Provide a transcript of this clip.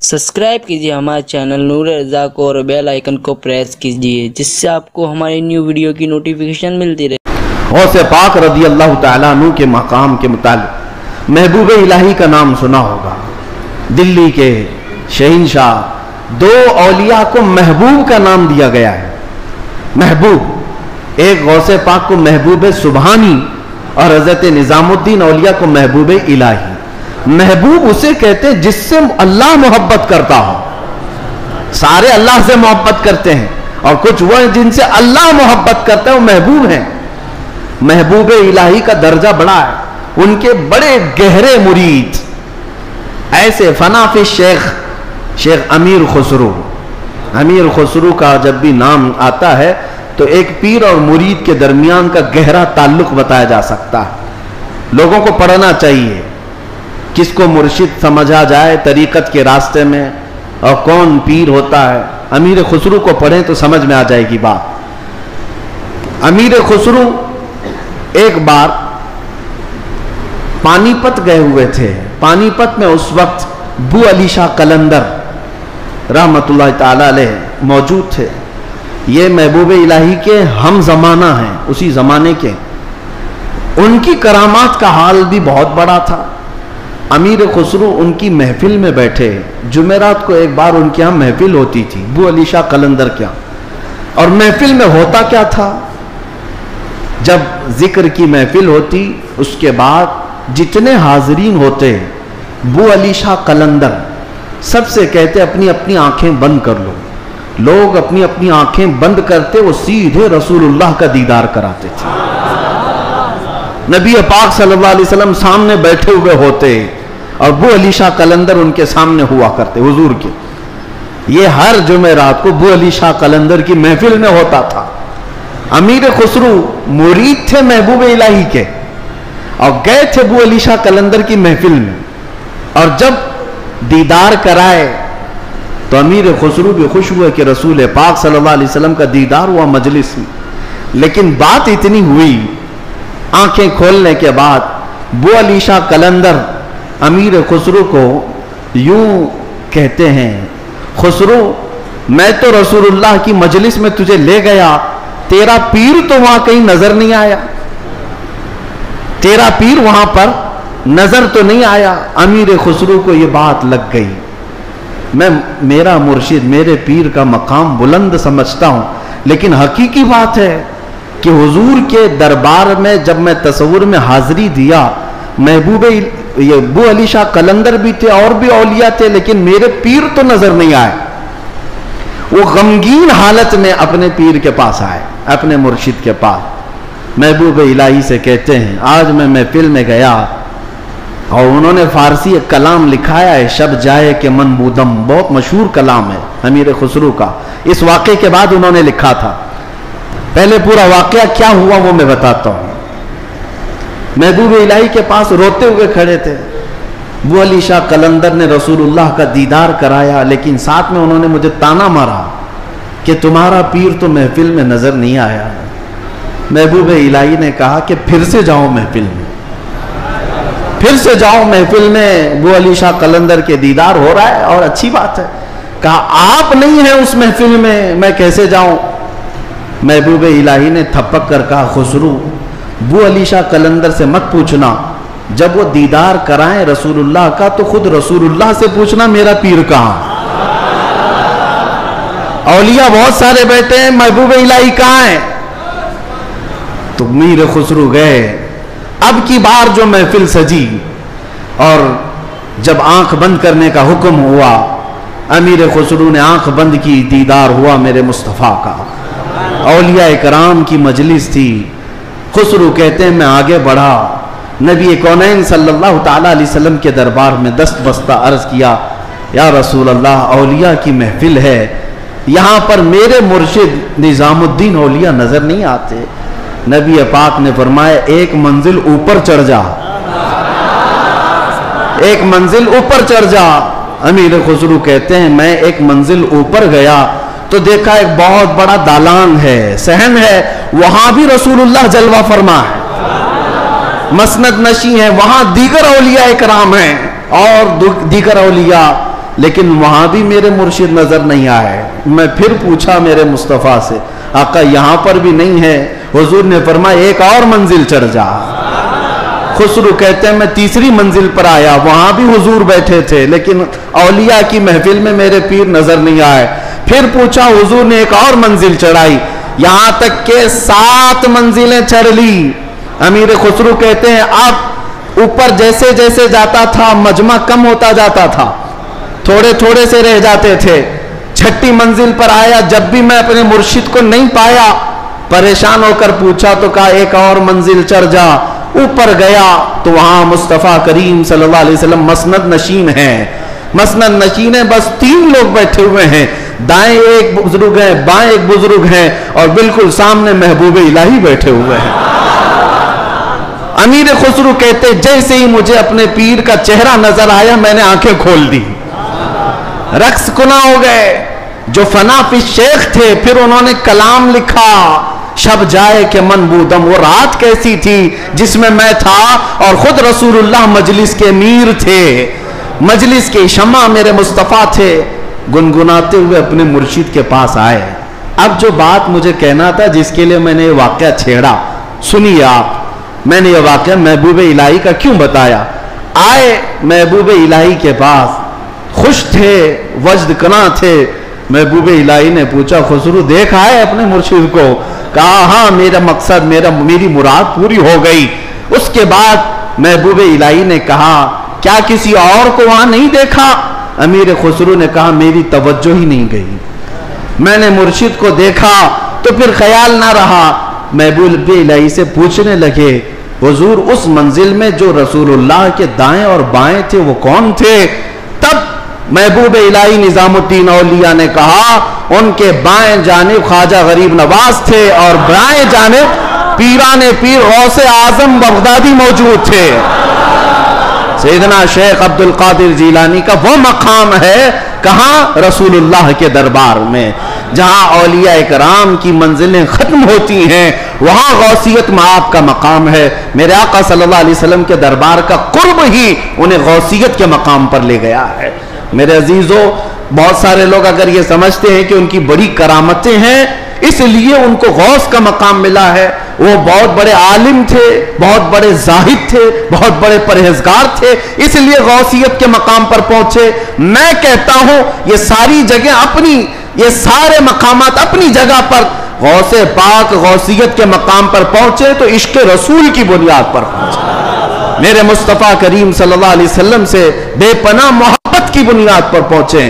Subscribe कीजिए हमारे channel नूर रज़ा को और बेल आइकन को प्रेस कीजिए जिससे आपको हमारी न्यू वीडियो की नोटिफिकेशन मिलती रहे। गौसे पाक रज़ी अल्लाह तआला अन्हु के मकाम के मुतालिक महबूब इलाही का नाम सुना होगा। दिल्ली के शहंशाह दो औलिया को महबूब का नाम दिया गया है। महबूब, एक गौसे पाक को महबूब सुबहानी और हज़रत निज़ामुद्दीन औलिया को महबूब इलाही। महबूब उसे कहते हैं जिससे अल्लाह मोहब्बत करता हो। सारे अल्लाह से मोहब्बत करते हैं और कुछ वो जिनसे अल्लाह मोहब्बत करता है वो महबूब हैं। महबूब इलाही का दर्जा बड़ा है। उनके बड़े गहरे मुरीद ऐसे फनाफी शेख अमीर खुसरू का जब भी नाम आता है तो एक पीर और मुरीद के दरमियान का गहरा ताल्लुक बताया जा सकता है। लोगों को पढ़ना चाहिए, किसको मुर्शिद समझा जाए तरीकत के रास्ते में और कौन पीर होता है। अमीर खुसरू को पढ़ें तो समझ में आ जाएगी बात। अमीर खुसरू एक बार पानीपत गए हुए थे। पानीपत में उस वक्त बू अली शाह कलंदर रहमतुल्लाह ताला अलैह मौजूद थे। ये महबूब इलाही के हम जमाना हैं, उसी जमाने के। उनकी करामात का हाल भी बहुत बड़ा था। अमीर खुसरू उनकी महफिल में बैठे। जुमेरात को एक बार उनके यहाँ महफिल होती थी बू अली शाह कलंदर के यहाँ। और महफिल में होता क्या था, जब जिक्र की महफिल होती उसके बाद जितने हाजरीन होते बू अली शाह कलंदर सबसे कहते अपनी अपनी आंखें बंद कर लो। लोग अपनी अपनी आंखें बंद करते, वो सीधे रसूलुल्लाह का दीदार कराते थे। नबी पाक सल्लल्लाहु अलैहि वसल्लम सामने बैठे हुए होते और बू अली शाह कलंदर उनके सामने हुआ करते हुजूर के। ये हर जुमेरात को बू अली शाह कलंदर की महफिल में होता था। अमीर खुसरू मुरीद थे महबूब इलाही के और गए थे बू अली शाह कलंदर की महफिल में। और जब दीदार कराए तो अमीर खुसरू भी खुश हुए कि रसूल पाक सल्लल्लाहु अलैहि वसल्लम का दीदार हुआ मजलिस में। लेकिन बात इतनी हुई, आंखें खोलने के बाद बू अली शाह कलंदर अमीर खुसरू को यूं कहते हैं, खुसरू मैं तो रसूलुल्लाह की मजलिस में तुझे ले गया, तेरा पीर तो वहां कहीं नजर नहीं आया। तेरा पीर वहां पर नजर तो नहीं आया। अमीर खुसरू को यह बात लग गई। मैं मेरा मुर्शिद मेरे पीर का मकाम बुलंद समझता हूं, लेकिन हकीकी बात है कि हुजूर के दरबार में जब मैं तसव्वुर में हाजिरी दिया, महबूब ये बू अली शाह कलंदर भी थे और भी औलिया थे, लेकिन मेरे पीर तो नजर नहीं आए। वो गमगीन हालत में अपने पीर के पास आए, अपने मुर्शिद के पास। महबूब इलाही से कहते हैं, आज मैं महफिल में गया और उन्होंने फारसी एक कलाम लिखाया है, शब जाए के मन बूदम, बहुत मशहूर कलाम है अमीर खुसरू का। इस वाक़े के बाद उन्होंने लिखा था। पहले पूरा वाक़या क्या हुआ वो मैं बताता हूँ। महबूब इलाही के पास रोते हुए खड़े थे। बू अली शाह कलंदर ने रसूलुल्लाह का दीदार कराया, लेकिन साथ में उन्होंने मुझे ताना मारा कि तुम्हारा पीर तो महफिल में नजर नहीं आया। महबूब इलाही ने कहा कि फिर से जाओ महफिल में, फिर से जाओ महफिल में। बू अली शाह कलंदर के दीदार हो रहा है और अच्छी बात है। कहा आप नहीं है उस महफिल में, मैं कैसे जाऊं। महबूब इलाही ने थपक कर कहा, खुसरू बू अली शाह कलंदर से मत पूछना, जब वो दीदार कराएं रसूलुल्लाह का तो खुद रसूलुल्लाह से पूछना मेरा पीर कहां। औलिया बहुत सारे बैठे हैं, महबूब इलाही कहां है। तो मीर खुसरू गए। अब की बार जो महफिल सजी और जब आंख बंद करने का हुक्म हुआ, अमीर खुसरू ने आंख बंद की, दीदार हुआ मेरे मुस्तफ़ा का। औलिया इकराम की मजलिस थी। खुसरू कहते हैं मैं आगे बढ़ा, नबी कौनैन सल्लल्लाहु ताला अलैहि वसल्लम के दरबार में दस्त बस्ता अर्ज किया, या रसूल अल्लाह, औलिया की महफिल है, यहाँ पर मेरे मुर्शिद निज़ामुद्दीन औलिया नजर नहीं आते। नबी पाक ने फरमाया एक मंजिल ऊपर चढ़ जा, एक मंजिल ऊपर चढ़ जा। अमीर खुसरू कहते हैं मैं एक मंजिल ऊपर गया तो देखा एक बहुत बड़ा दालान है, सहन है, वहां भी रसूलुल्लाह जलवा फरमा है, मसनद नशी है, वहां दीगर औलिया इकराम हैं और दीगर औलिया لیکن وہاں بھی میرے مرشد نظر نہیں آئے. میں پھر پوچھا میرے مصطفیٰ سے, آقا یہاں پر بھی نہیں ہے. حضور نے فرمایا ایک اور منزل چڑھ جا. خسرو کہتے ہیں میں تیسری منزل پر آیا, وہاں بھی حضور بیٹھے تھے لیکن اولیاء کی محفل میں میرے پیر نظر نہیں آئے. پھر پوچھا, حضور نے ایک اور منزل چڑھائی, یہاں تک کہ 7 منزلیں چڑھ لی. امیر خسرو کہتے ہیں اب اوپر جیسے جیسے جاتا تھا مجمع کم ہوتا جاتا تھا, تھوڑے تھوڑے سے رہ جاتے تھے. 6ٹھی منزل پر آیا, جب بھی میں اپنے مرشد کو نہیں پایا پریشان ہو کر پوچھا تو کہا ایک اور منزل چڑھ جا. اوپر گیا تو وہاں مصطفیٰ کریم صلی اللہ علیہ وسلم مسند نشین ہیں. مسند نشین ہیں, بس 3 لوگ بیٹھے ہوئے ہیں, دائیں ایک بزرگ ہیں, بائیں ایک بزرگ ہیں, اور بالکل سامنے محبوب الہی بیٹھے ہوئے ہیں. امیر خسرو کہتے جیسے ہی مجھے اپنے پیر کا چہرہ نظر آیا میں نے آنکھیں کھول دی, رقص کنا ہو گئے. جو فنا فی شیخ تھے پھر انہوں نے کلام لکھا, شب جائے کہ من بودم, وہ رات کیسی تھی جس میں میں تھا اور خود رسول اللہ مجلس کے امیر تھے, مجلس کے شمع میرے مصطفیٰ تھے. گنگناتے ہوئے اپنے مرشد کے پاس آئے. اب جو بات مجھے کہنا تھا جس کے لیے میں نے یہ واقعہ چھیڑا, سنیے آپ. میں نے یہ واقعہ محبوب الہی کا کیوں بتایا. آئے محبوب الہی کے پاس, خوش تھے, وجد کنا تھے. محبوب الہی نے پوچھا خسرو دیکھا ہے اپنے مرشد کو؟ کہا ہاں, میرا مقصد میری مراد پوری ہو گئی. اس کے بعد محبوب الہی نے کہا کیا کسی اور کو وہاں نہیں دیکھا؟ امیر خسرو نے کہا میری توجہ ہی نہیں گئی, میں نے مرشد کو دیکھا تو پھر خیال نہ رہا. محبوب الہی سے پوچھنے لگے حضور اس منزل میں جو رسول اللہ کے دائیں اور بائیں تھے وہ کون تھے؟ تب محبوب الہی نظام الدین اولیاء نے کہا ان کے بائیں جانب خواجہ غریب نواز تھے اور بائیں جانب پیران پیر غوث اعظم بغدادی موجود تھے. سیدنا شیخ عبد القادر جیلانی کا وہ مقام ہے کہاں؟ رسول اللہ کے دربار میں, جہاں اولیاء اکرام کی منزلیں ختم ہوتی ہیں وہاں غوثیت معاب کا مقام ہے. میرے آقا صلی اللہ علیہ وسلم کے دربار کا قرب ہی انہیں غوثیت کے مقام پر لے گیا ہے. میرے عزیزو, بہت سارے لوگ اگر یہ سمجھتے ہیں کہ ان کی بڑی کرامتیں ہیں اس لیے ان کو غوث کا مقام ملا ہے, وہ بہت بڑے عالم تھے, بہت بڑے زاہد تھے, بہت بڑے پرہیزگار تھے اس لیے غوثیت کے مقام پر پہنچے. میں کہتا ہوں یہ ساری جگہ اپنی, یہ سارے مقامات اپنی جگہ پر غوث پاک غوثیت کے مقام پر پہنچے تو عشق رسول کی بنیاد پر پہنچے, میرے مصطفیٰ کریم صلی اللہ علیہ وسلم سے بے پناہ محبت کی بنیاد پر پہنچے.